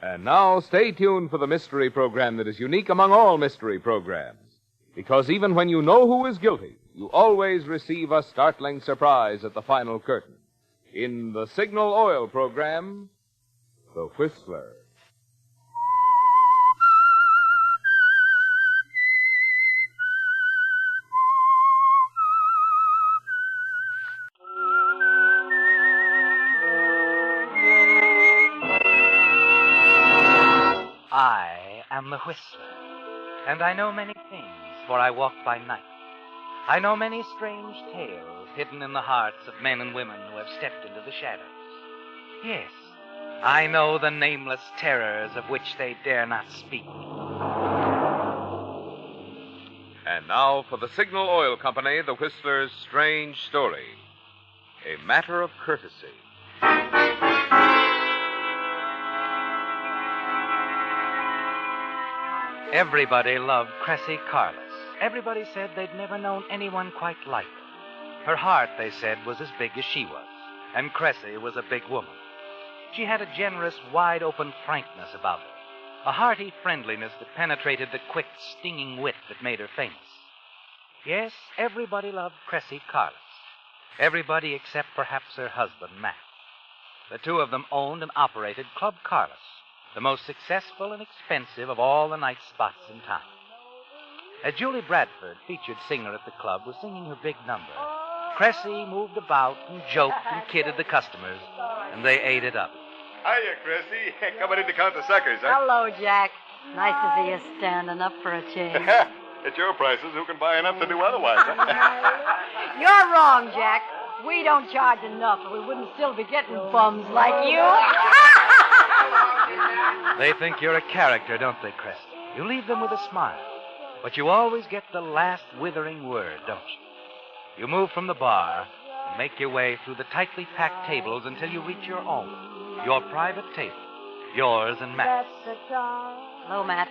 And now, stay tuned for the mystery program that is unique among all mystery programs. Because even when you know who is guilty, you always receive a startling surprise at the final curtain. In the Signal Oil program, The Whistler. I am the Whistler, and I know many things, for I walk by night. I know many strange tales hidden in the hearts of men and women who have stepped into the shadows. Yes, I know the nameless terrors of which they dare not speak. And now for the Signal Oil Company, The Whistler's strange story. A Matter of Courtesy. Everybody loved Chrissie Carlos. Everybody said they'd never known anyone quite like her. Her heart, they said, was as big as she was, and Chrissie was a big woman. She had a generous, wide-open frankness about her, a hearty friendliness that penetrated the quick, stinging wit that made her famous. Yes, everybody loved Chrissie Carlos. Everybody except perhaps her husband, Matt. The two of them owned and operated Club Carlos, the most successful and expensive of all the night spots in town. As Julie Bradford, featured singer at the club, was singing her big number, Chrissie moved about and joked and kidded the customers, and they ate it up. Hiya, Chrissie. Coming in to count the suckers, huh? Hello, Jack. Nice to see you standing up for a change. At your prices, who can buy enough to do otherwise, huh? You're wrong, Jack. We don't charge enough, or we wouldn't still be getting bums like you. They think you're a character, don't they, Chrissie? You leave them with a smile. But you always get the last withering word, don't you? You move from the bar and make your way through the tightly packed tables until you reach your own, your private table, yours and Matt's. Hello, Matt.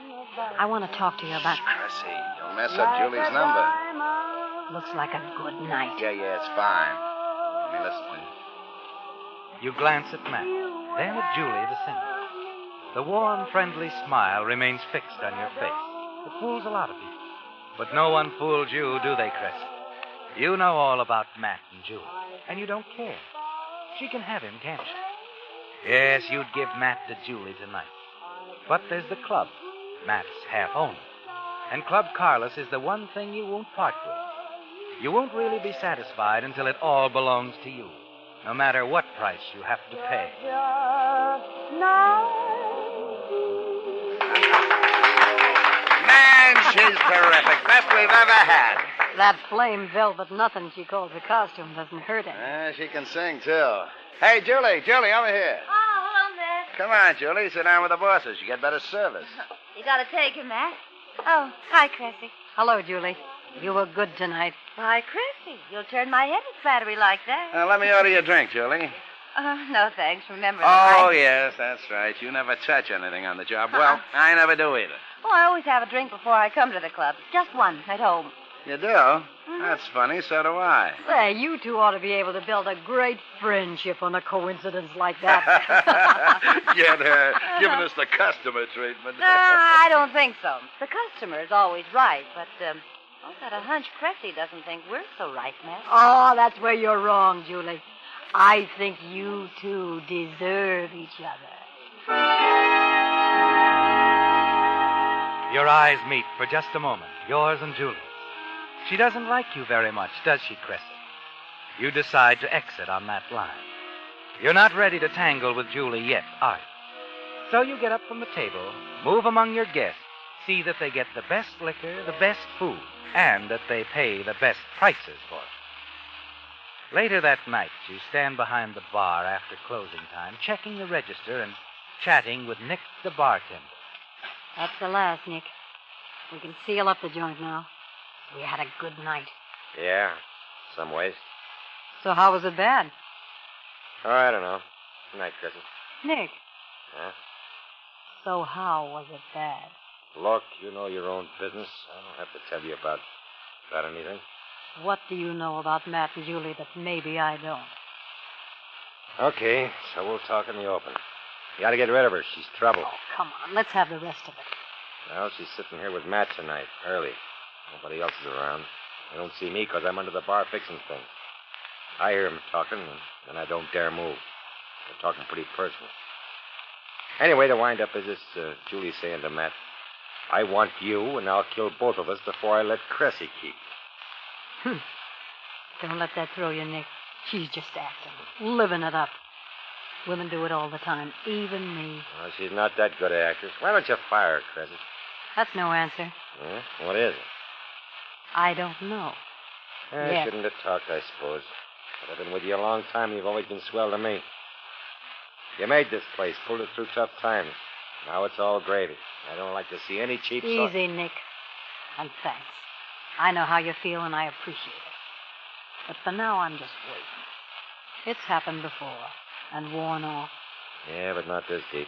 I want to talk to you about... Chrissie, don't mess up Julie's number. Looks like a good night. Yeah, it's fine. Let me listen. You glance at Matt, then at Julie, the singer. The warm, friendly smile remains fixed on your face. It fools a lot of people. But no one fooled you, do they, Chrissie? You know all about Matt and Julie, and you don't care. She can have him, can't she? Yes, you'd give Matt to Julie tonight. But there's the club. Matt's half owner. And Club Carlos is the one thing you won't part with. You won't really be satisfied until it all belongs to you, no matter what price you have to pay. Man, she's terrific. Best we've ever had. That flame velvet nothing she calls a costume doesn't hurt any. She can sing, too. Hey, Julie, over here. Oh, hello, Matt. Come on, Julie, sit down with the bosses. You get better service. You gotta take him, Matt. Oh, hi, Chrissie. Hello, Julie. You were good tonight. Why, Chrissie, you'll turn my head with flattery like that. Let me order you a drink, Julie. No, thanks. Remember Oh, yes, that's right. You never touch anything on the job. Well, I never do either. Oh, I always have a drink before I come to the club. Just one at home. You do? Mm-hmm. That's funny. So do I. Say, you two ought to be able to build a great friendship on a coincidence like that. Get her giving us the customer treatment. No, I don't think so. The customer is always right, but I've got a hunch Chrissie doesn't think we're so right, Matt. Oh, that's where you're wrong, Julie. I think you two deserve each other. Your eyes meet for just a moment, yours and Julie's. She doesn't like you very much, does she, Chrissie? You decide to exit on that line. You're not ready to tangle with Julie yet, are you? So you get up from the table, move among your guests, see that they get the best liquor, the best food, and that they pay the best prices for it. Later that night, you stand behind the bar after closing time, checking the register and chatting with Nick, the bartender. That's the last, Nick. We can seal up the joint now. We had a good night. Yeah, some ways. So how was it bad? Oh, I don't know. Good night, Chrissie. Nick. Huh? So how was it bad? Look, you know your own business. I don't have to tell you about anything. What do you know about Matt and Julie that maybe I don't? Okay, so we'll talk in the open. You gotta get rid of her. She's trouble. Oh, come on. Let's have the rest of it. Well, she's sitting here with Matt tonight, early. Nobody else is around. They don't see me because I'm under the bar fixing things. I hear them talking, and then I don't dare move. They're talking pretty personal. Anyway, the wind-up is this, Julie saying to Matt, I want you, and I'll kill both of us before I let Chrissie keep you. Don't let that throw you, Nick. She's just acting, living it up. Women do it all the time, even me. Well, she's not that good an actress. Why don't you fire her, Chrissie? That's no answer. Yeah? What is it? I don't know. I shouldn't have talked, I suppose. But I've been with you a long time, and you've always been swell to me. You made this place, pulled it through tough times. Now it's all gravy. I don't like to see any cheap Easy, Nick. And thanks. I know how you feel, and I appreciate it. But for now, I'm just waiting. It's happened before, and worn off. Yeah, but not this deep.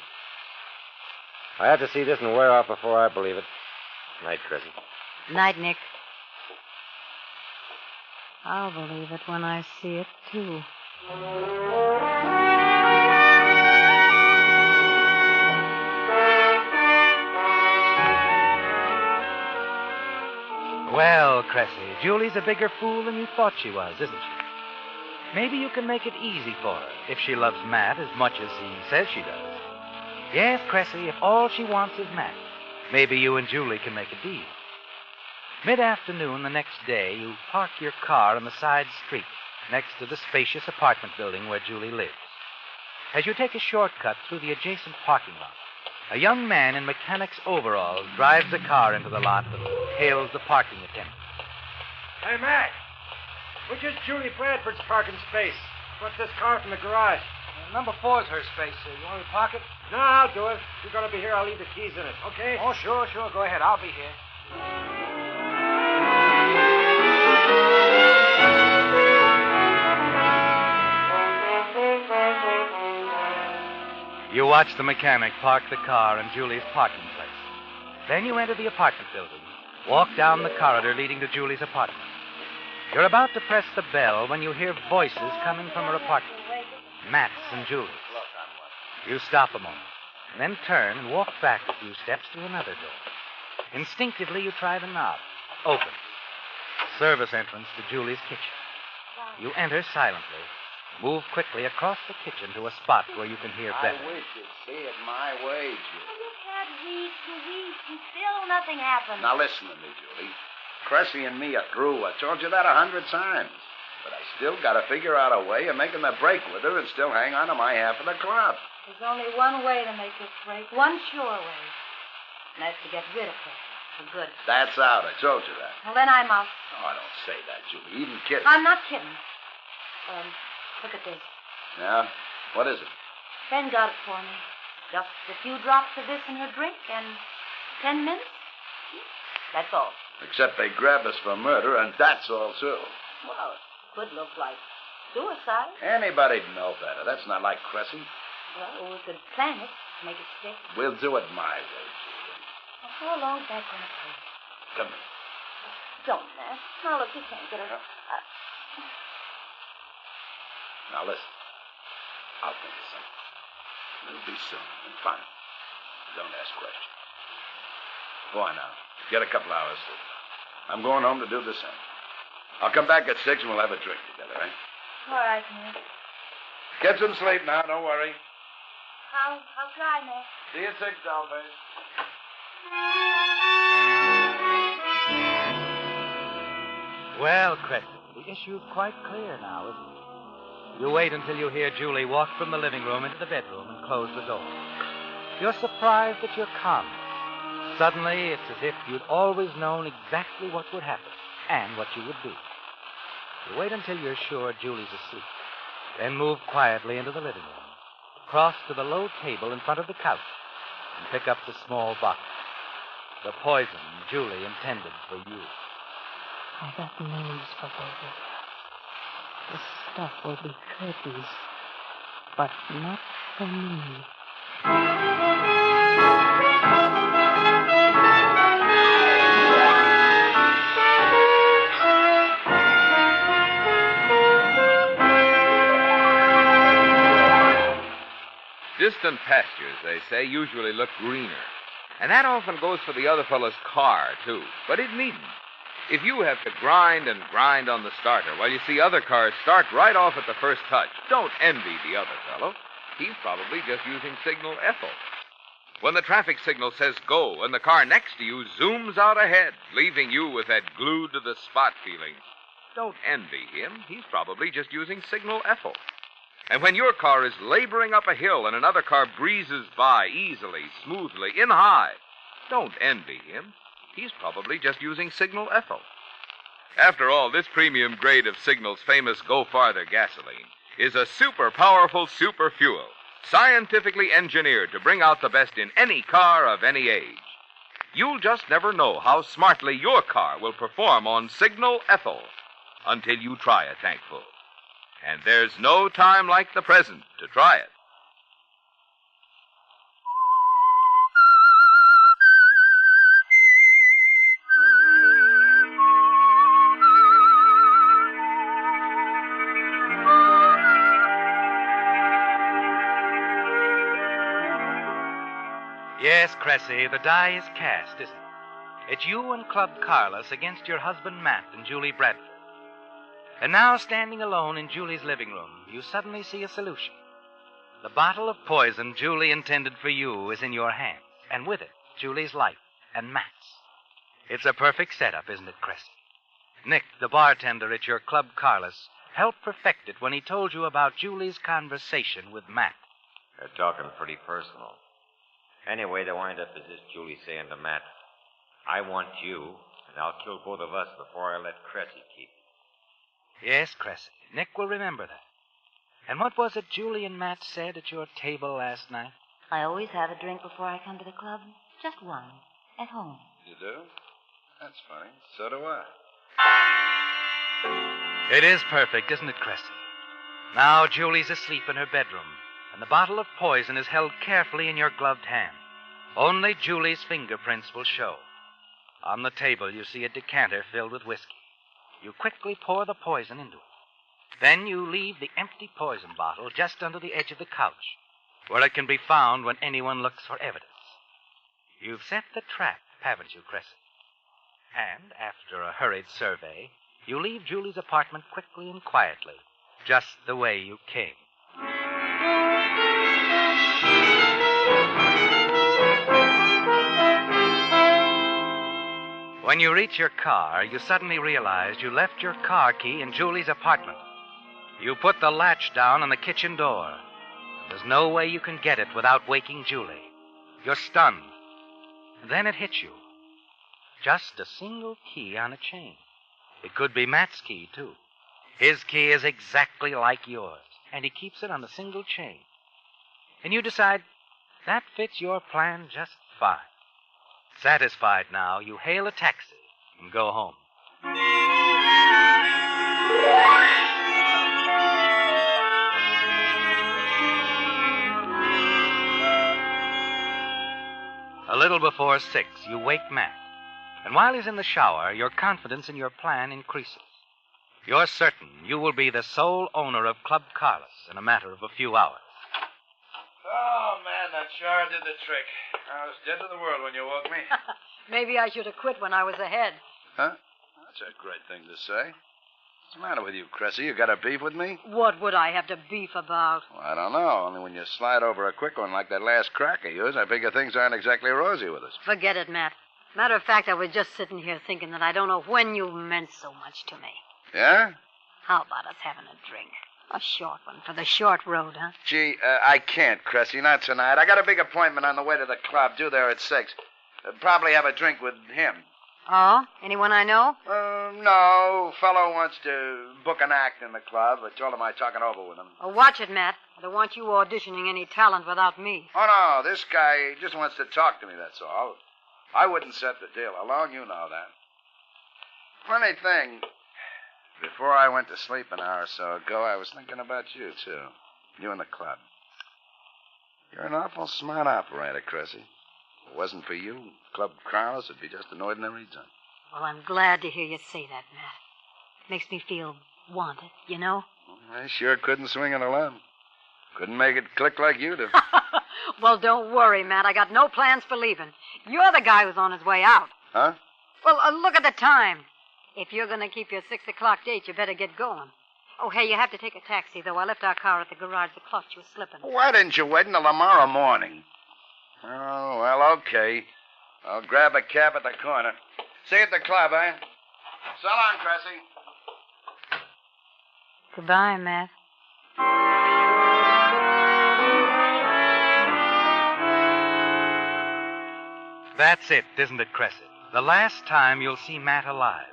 I have to see this and wear off before I believe it. Night, Chrissie. Night, Nick. I'll believe it when I see it, too. Well, Chrissie, Julie's a bigger fool than you thought she was, isn't she? Maybe you can make it easy for her if she loves Matt as much as he says she does. Yes, Chrissie, if all she wants is Matt, maybe you and Julie can make a deal. Mid-afternoon the next day, you park your car on the side street next to the spacious apartment building where Julie lives. As you take a shortcut through the adjacent parking lot, a young man in mechanic's overalls drives a car into the lot and hails the parking attendant. Hey, Mac. Which is Julie Bradford's parking space? What's this car from the garage? Number 4's her space. You want me to park it? No, I'll do it. If you're going to be here, I'll leave the keys in it, okay? Oh, sure. Go ahead. I'll be here. You watch the mechanic park the car in Julie's parking place. Then you enter the apartment building, walk down the corridor leading to Julie's apartment. You're about to press the bell when you hear voices coming from her apartment. Matt's and Julie's. You stop a moment, and then turn and walk back a few steps to another door. Instinctively, you try the knob. Open. Service entrance to Julie's kitchen. You enter silently. Move quickly across the kitchen to a spot where you can hear better. I wish you'd see it my way, Julie. You've had weeks and weeks, and still nothing happened. Now listen to me, Julie. Chrissie and me are through. I told you that 100 times. But I still got to figure out a way of making the break with her and still hang on to my half of the club. There's only one way to make this break, one sure way. And that's to get rid of her for good. That's out. I told you that. Well, then I'm out. Oh, don't say that, Julie. Even kidding. I'm not kidding. Look at this. Yeah? What is it? Ben got it for me. Just a few drops of this in her drink and 10 minutes. That's all. Except they grabbed us for murder, and that's all, too. Well, it could look like suicide. Anybody'd know better. That's not like Chrissie. Well, we could plan it, make it stick. We'll do it my way, Julie. Well, how long's that going to take? Come here. Don't, Matt. Now, look, you can't get her. Now, listen. I'll think of something. It'll be soon and fine. Don't ask questions. Go on now. Get a couple hours sleep. I'm going home to do the same. I'll come back at 6 and we'll have a drink together, eh? All right, Matt. Get some sleep now. Don't worry. I'll try, Matt. See you at 6, dollface. Well, Chrissie, the issue's quite clear now, isn't it? You wait until you hear Julie walk from the living room into the bedroom and close the door. You're surprised at your calmness. Suddenly, it's as if you'd always known exactly what would happen and what you would do. You wait until you're sure Julie's asleep, then move quietly into the living room, cross to the low table in front of the couch, and pick up the small bottle. The poison Julie intended for you. I got names for baby. The stuff will be curtains, but not for me. Distant pastures they say, usually look greener. And that often goes for the other fellow's car, too. But it needn't. If you have to grind and grind on the starter while you see other cars start right off at the first touch, don't envy the other fellow. He's probably just using signal Ethel. When the traffic signal says go and the car next to you zooms out ahead, leaving you with that glued to the spot feeling, don't envy him. He's probably just using signal Ethel. And when your car is laboring up a hill and another car breezes by easily, smoothly, in high, don't envy him. He's probably just using signal Ethel. After all, this premium grade of Signal's famous Go Farther gasoline is a super powerful super fuel, scientifically engineered to bring out the best in any car of any age. You'll just never know how smartly your car will perform on signal Ethel until you try a tankful. And there's no time like the present to try it. Yes, Chrissie, the die is cast, isn't it? It's you and Club Carlos against your husband Matt and Julie Bradford. And now, standing alone in Julie's living room, you suddenly see a solution. The bottle of poison Julie intended for you is in your hands, and with it, Julie's life and Matt's. It's a perfect setup, isn't it, Chrissie? Nick, the bartender at your Club Carlos, helped perfect it when he told you about Julie's conversation with Matt. They're talking pretty personal. Anyway, the wind-up is this Julie saying to Matt, I want you, and I'll kill both of us before I let Chrissie keep you. Yes, Chrissie, Nick will remember that. And what was it Julie and Matt said at your table last night? I always have a drink before I come to the club. Just one. At home. You do? That's funny. So do I. It is perfect, isn't it, Chrissie? Now Julie's asleep in her bedroom, and the bottle of poison is held carefully in your gloved hand. Only Julie's fingerprints will show. On the table, you see a decanter filled with whiskey. You quickly pour the poison into it. Then you leave the empty poison bottle just under the edge of the couch, where it can be found when anyone looks for evidence. You've set the trap, haven't you, Chrissie? And after a hurried survey, you leave Julie's apartment quickly and quietly, just the way you came. When you reach your car, you suddenly realize you left your car key in Julie's apartment. You put the latch down on the kitchen door. There's no way you can get it without waking Julie. You're stunned. Then it hits you. Just a single key on a chain. It could be Matt's key, too. His key is exactly like yours, and he keeps it on a single chain. And you decide that fits your plan just fine. Satisfied now, you hail a taxi and go home. A little before 6, you wake Matt. And while he's in the shower, your confidence in your plan increases. You're certain you will be the sole owner of Club Carlos in a matter of a few hours. Oh, man, that shower did the trick. I was dead to the world when you woke me. Maybe I should have quit when I was ahead. Huh? That's a great thing to say. What's the matter with you, Chrissie? You got a beef with me? What would I have to beef about? Well, I don't know. Only when you slide over a quick one like that last crack of yours, I figure things aren't exactly rosy with us. Forget it, Matt. Matter of fact, I was just sitting here thinking that I don't know when you meant so much to me. Yeah? How about us having a drink? A short one for the short road, huh? Gee, I can't, Chrissie. Not tonight. I got a big appointment on the way to the club, due there at 6. Probably have a drink with him. Oh? Anyone I know? No. Fellow wants to book an act in the club. I told him I'd talk it over with him. Oh, watch it, Matt. I don't want you auditioning any talent without me. Oh, no. This guy just wants to talk to me, that's all. I wouldn't set the deal alone. You know that. Funny thing, before I went to sleep an hour or so ago, I was thinking about you, too. You and the club. You're an awful smart operator, Chrissie. If it wasn't for you, Club Carlos would be just an ordinary junk. Well, I'm glad to hear you say that, Matt. Makes me feel wanted, you know? I sure couldn't swing it alone. Couldn't make it click like you do. Well, don't worry, Matt. I got no plans for leaving. You're the guy who's on his way out. Huh? Well, look at the time. If you're going to keep your 6 o'clock date, you better get going. Oh, hey, you have to take a taxi, though. I left our car at the garage. The clutch was slipping. Why didn't you wait until tomorrow morning? Oh, well, okay. I'll grab a cab at the corner. See you at the club, eh? So long, Chrissie. Goodbye, Matt. That's it, isn't it, Cressy? The last time you'll see Matt alive.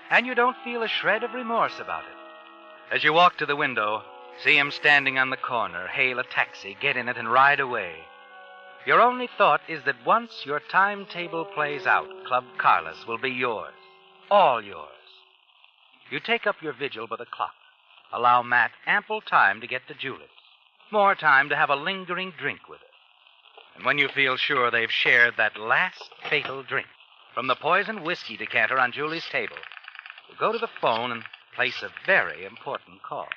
And you don't feel a shred of remorse about it. As you walk to the window, see him standing on the corner, hail a taxi, get in it, and ride away. Your only thought is that once your timetable plays out, Club Carlos will be yours. All yours. You take up your vigil by the clock. Allow Matt ample time to get to Julie's. More time to have a lingering drink with her. And when you feel sure they've shared that last fatal drink from the poisoned whiskey decanter on Julie's table, you go to the phone and place a very important call.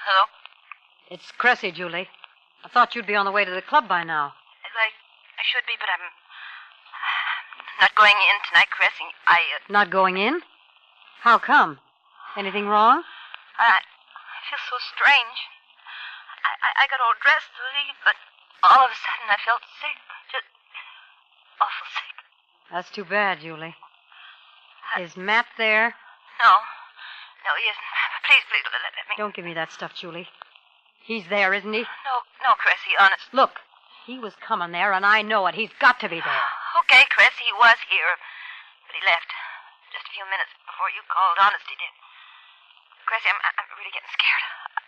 Hello? It's Cressy, Julie. I thought you'd be on the way to the club by now. I should be, but I'm not going in tonight, Cressy. Not going in? How come? Anything wrong? I feel so strange. I got all dressed to leave, but all of a sudden I felt sick. Just awful sick. That's too bad, Julie. Is Matt there? No, he isn't. Please, let me... Don't give me that stuff, Julie. He's there, isn't he? No, Cressy, honest. Look, he was coming there, and I know it. He's got to be there. Okay, Cressy, he was here, but he left just a few minutes before you called. Honest, he did. Cressy, I'm really getting scared.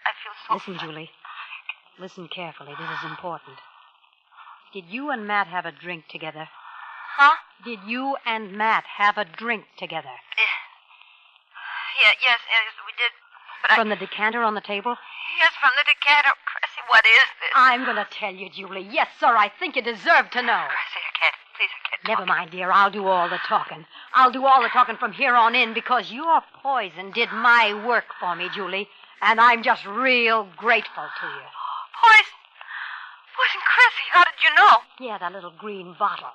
I feel so... Listen, Julie. Listen carefully. This is important. Did you and Matt have a drink together? Huh? Did you and Matt have a drink together? Yes, we did. But From the decanter on the table? Yes, from the decanter. Cressy, what is this? I'm going to tell you, Julie. Yes, sir, I think you deserve to know. Cressy, I can't. Please, I can't. Never mind, dear. I'll do all the talking. I'll do all the talking from here on in because your poison did my work for me, Julie. And I'm just real grateful to you. Poison? Poison, Cressy, how did you know? Yeah, that little green bottle.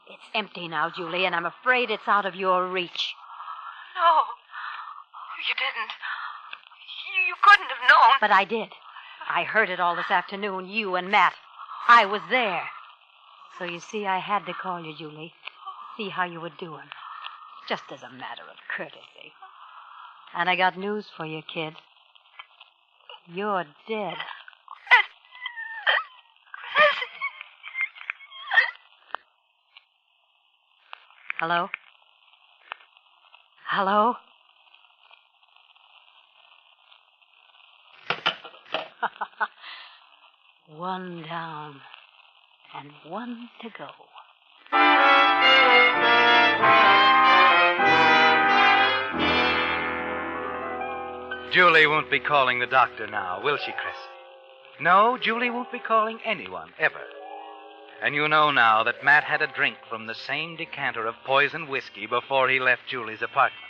It's empty now, Julie, and I'm afraid it's out of your reach. No. You didn't. You couldn't have known. But I did. I heard it all this afternoon, you and Matt. I was there. So you see, I had to call you, Julie. See how you were doing. Just as a matter of courtesy. And I got news for you, kid. You're dead. Hello? Hello? One down and one to go. Julie won't be calling the doctor now, will she, Chris? No, Julie won't be calling anyone, ever. And you know now that Matt had a drink from the same decanter of poisoned whiskey before he left Julie's apartment.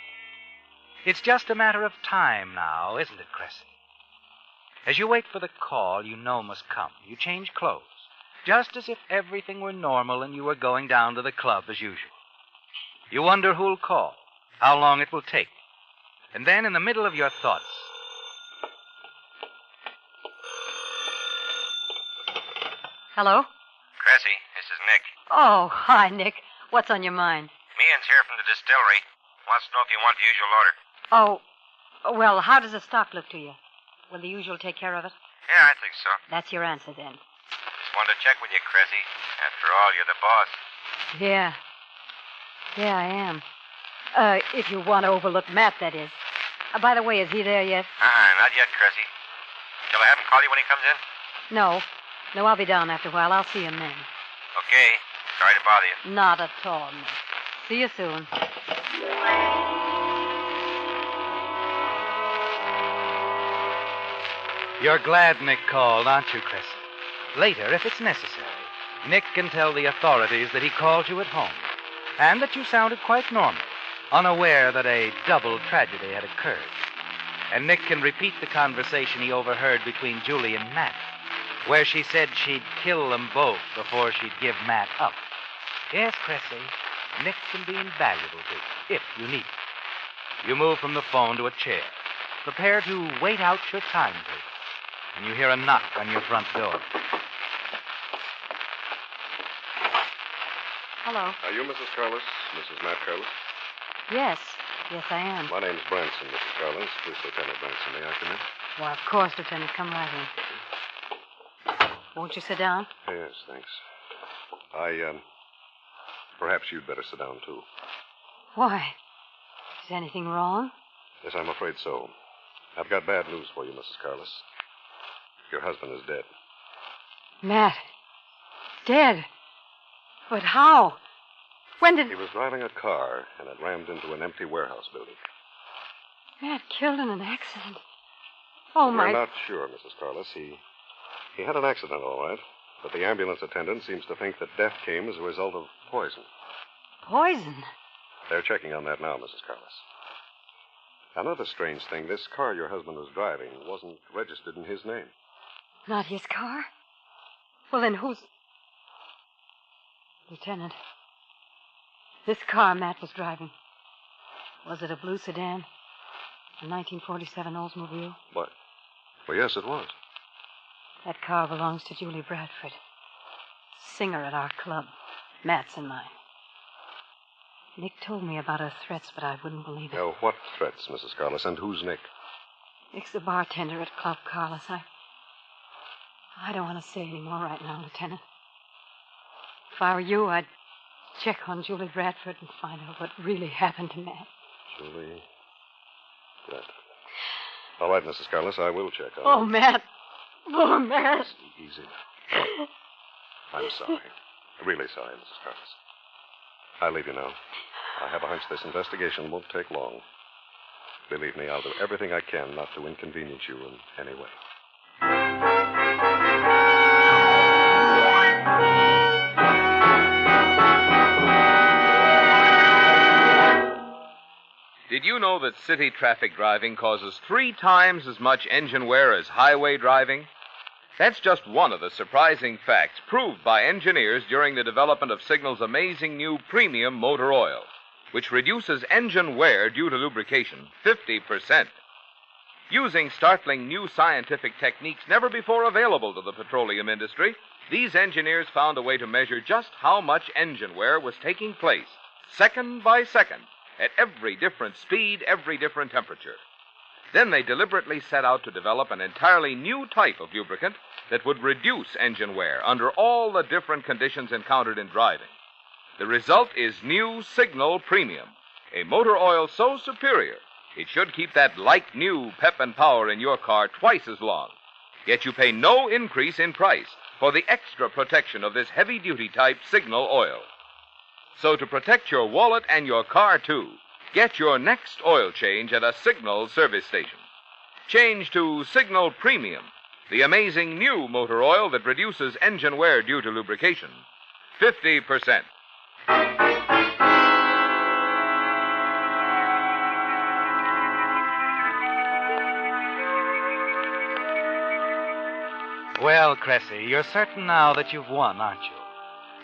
It's just a matter of time now, isn't it, Cressy? As you wait for the call you know must come, you change clothes, just as if everything were normal and you were going down to the club as usual. You wonder who'll call, how long it will take. And then, in the middle of your thoughts... Hello? Cressy, this is Nick. Oh, hi, Nick. What's on your mind? Meehan's here from the distillery. Wants to know if you want the usual order. Oh, well, how does the stock look to you? Will the usual take care of it? Yeah, I think so. That's your answer, then. Just wanted to check with you, Cressy. After all, you're the boss. Yeah. Yeah, I am. If you want to overlook Matt, that is. By the way, is he there yet? Not yet, Cressy. Shall I have him call you when he comes in? No, I'll be down after a while. I'll see him then. Okay. Sorry to bother you. Not at all, Nick. See you soon. You're glad Nick called, aren't you, Chris? Later, if it's necessary, Nick can tell the authorities that he called you at home, and that you sounded quite normal, unaware that a double tragedy had occurred. And Nick can repeat the conversation he overheard between Julie and Matt, where she said she'd kill them both before she'd give Matt up. Yes, Chrissie, Nick can be invaluable to you, if you need it. You move from the phone to a chair. Prepare to wait out your timetable. And you hear a knock on your front door. Hello. Are you Mrs. Carlos? Mrs. Matt Carlos? Yes. Yes, I am. My name's Branson, Mrs. Carlos. Police Lieutenant Branson. May I come in? Well, of course, Lieutenant. Come right in. Won't you sit down? Yes, thanks. Perhaps you'd better sit down, too. Why? Is anything wrong? Yes, I'm afraid so. I've got bad news for you, Mrs. Carlos. Your husband is dead. Matt. Dead? But how? When did... He was driving a car and it rammed into an empty warehouse building. Matt killed in an accident. Oh, my... We're not sure, Mrs. Carlos. He had an accident, all right. But the ambulance attendant seems to think that death came as a result of poison. Poison? They're checking on that now, Mrs. Carlos. Another strange thing, this car your husband was driving wasn't registered in his name. Not his car? Well, then whose... Lieutenant, this car Matt was driving, was it a blue sedan? A 1947 Oldsmobile? What? Well, yes, it was. That car belongs to Julie Bradford, singer at our club, Matt's and mine. Nick told me about her threats, but I wouldn't believe it. Now, what threats, Mrs. Carlos, and who's Nick? Nick's the bartender at Club Carlos. I don't want to say any more right now, Lieutenant. If I were you, I'd check on Julie Bradford and find out what really happened to Matt. Julie Bradford. All right, Mrs. Carlos, I will check on Oh, Matt. Oh, Matt. Easy. I'm sorry. Really sorry, Mrs. Carlos. I'll leave you now. I have a hunch this investigation won't take long. Believe me, I'll do everything I can not to inconvenience you in any way. Did you know that city traffic driving causes 3 times as much engine wear as highway driving? That's just one of the surprising facts proved by engineers during the development of Signal's amazing new premium motor oil, which reduces engine wear due to lubrication 50%. Using startling new scientific techniques never before available to the petroleum industry, these engineers found a way to measure just how much engine wear was taking place, second by second, at every different speed, every different temperature. Then they deliberately set out to develop an entirely new type of lubricant that would reduce engine wear under all the different conditions encountered in driving. The result is new Signal Premium, a motor oil so superior it should keep that like-new pep and power in your car twice as long. Yet you pay no increase in price for the extra protection of this heavy-duty type Signal oil. So to protect your wallet and your car, too, get your next oil change at a Signal service station. Change to Signal Premium, the amazing new motor oil that reduces engine wear due to lubrication 50%. Well, Chrissie, you're certain now that you've won, aren't you?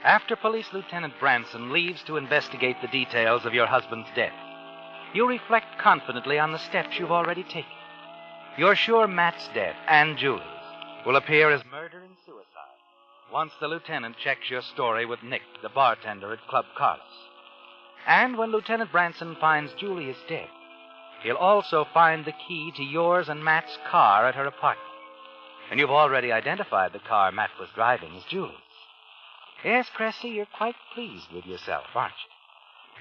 After Police Lieutenant Branson leaves to investigate the details of your husband's death, you reflect confidently on the steps you've already taken. You're sure Matt's death and Julie's will appear as murder and suicide once the lieutenant checks your story with Nick, the bartender at Club Carlos. And when Lieutenant Branson finds Julie is dead, he'll also find the key to yours and Matt's car at her apartment. And you've already identified the car Matt was driving as Julie's. Yes, Chrissie, you're quite pleased with yourself, aren't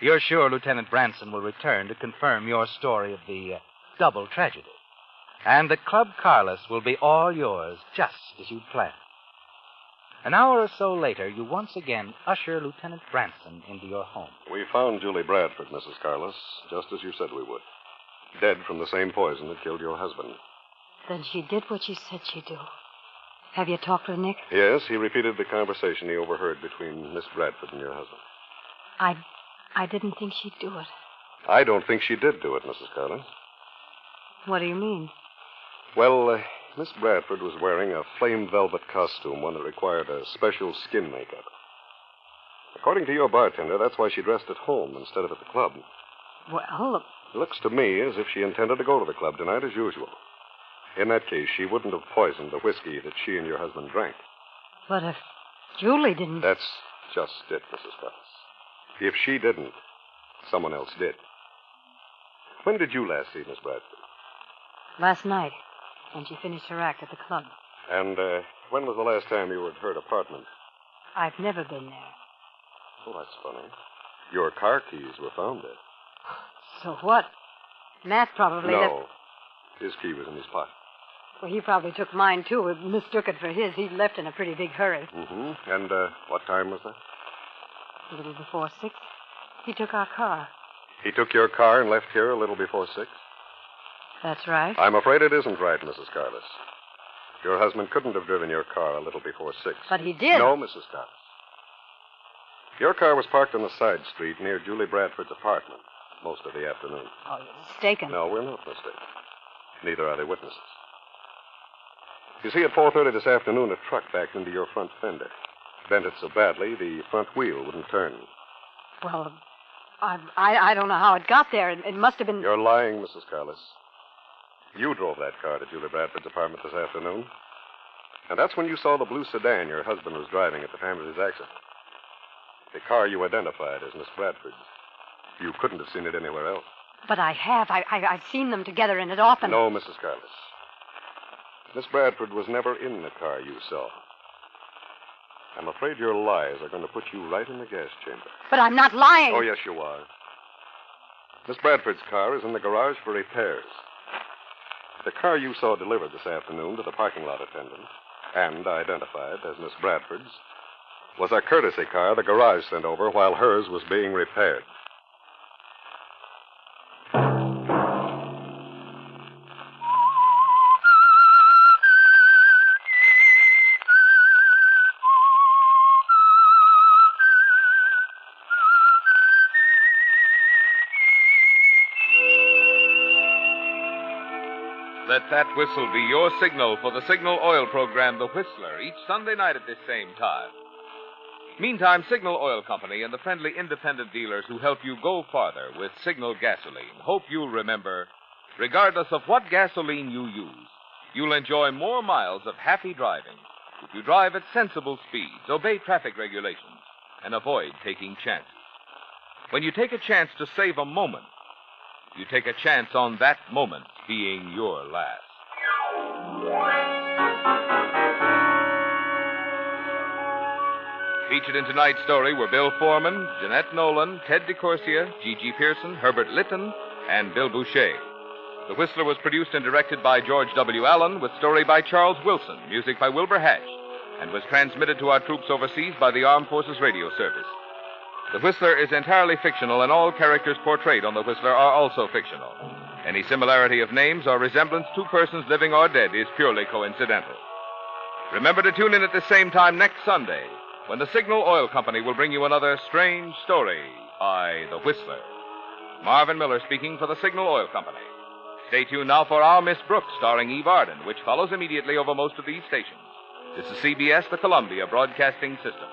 you? You're sure Lieutenant Branson will return to confirm your story of the double tragedy. And that Club Carlos will be all yours, just as you'd planned. An hour or so later, you once again usher Lieutenant Branson into your home. We found Julie Bradford, Mrs. Carlos, just as you said we would. Dead from the same poison that killed your husband. Then she did what she said she'd do. Have you talked with Nick? Yes, he repeated the conversation he overheard between Miss Bradford and your husband. I didn't think she'd do it. I don't think she did do it, Mrs. Carlos. What do you mean? Well, Miss Bradford was wearing a flame velvet costume, one that required a special skin makeup. According to your bartender, that's why she dressed at home instead of at the club. Well, It looks to me as if she intended to go to the club tonight as usual. In that case, she wouldn't have poisoned the whiskey that she and your husband drank. but if Julie didn't... That's just it, Mrs. Carlos. If she didn't, someone else did. When did you last see Miss Bradford? Last night, when she finished her act at the club. And when was the last time you were at her apartment? I've never been there. Oh, that's funny. Your car keys were found there. So what? Matt probably... No. His key was in his pocket. Well, he probably took mine, too. Mistook it for his. He left in a pretty big hurry. Mm-hmm. And what time was that? A little before 6. He took our car. He took your car and left here a little before 6? That's right. I'm afraid it isn't right, Mrs. Carlos. Your husband couldn't have driven your car a little before 6. But he did. No, Mrs. Carlos. Your car was parked on the side street near Julie Bradford's apartment most of the afternoon. Oh, you're mistaken. No, we're not mistaken. Neither are the witnesses. You see, at 4:30 this afternoon, a truck backed into your front fender. Bent it so badly, the front wheel wouldn't turn. Well, I don't know how it got there. It must have been... You're lying, Mrs. Carlos. You drove that car to Julie Bradford's apartment this afternoon. And that's when you saw the blue sedan your husband was driving at the time of his accident. The car you identified as Miss Bradford's. You couldn't have seen it anywhere else. But I have. I've seen them together in it often. No, Mrs. Carlos. Miss Bradford was never in the car you saw. I'm afraid your lies are going to put you right in the gas chamber. But I'm not lying. Oh, yes, you are. Miss Bradford's car is in the garage for repairs. The car you saw delivered this afternoon to the parking lot attendant and identified as Miss Bradford's was a courtesy car the garage sent over while hers was being repaired. Let that whistle be your signal for the Signal Oil program, The Whistler, each Sunday night at this same time. Meantime, Signal Oil Company and the friendly independent dealers who help you go farther with Signal gasoline hope you'll remember, regardless of what gasoline you use, you'll enjoy more miles of happy driving if you drive at sensible speeds, obey traffic regulations, and avoid taking chances. When you take a chance to save a moment, you take a chance on that moment being your last. Featured in tonight's story were Bill Foreman, Jeanette Nolan, Ted DeCorsia, G.G. Pearson, Herbert Litton, and Bill Boucher. The Whistler was produced and directed by George W. Allen, with story by Charles Wilson, music by Wilbur Hatch, and was transmitted to our troops overseas by the Armed Forces Radio Service. The Whistler is entirely fictional, and all characters portrayed on The Whistler are also fictional. Any similarity of names or resemblance to persons living or dead is purely coincidental. Remember to tune in at the same time next Sunday, when the Signal Oil Company will bring you another strange story by The Whistler. Marvin Miller speaking for the Signal Oil Company. Stay tuned now for Our Miss Brooks, starring Eve Arden, which follows immediately over most of these stations. This is CBS, the Columbia Broadcasting System.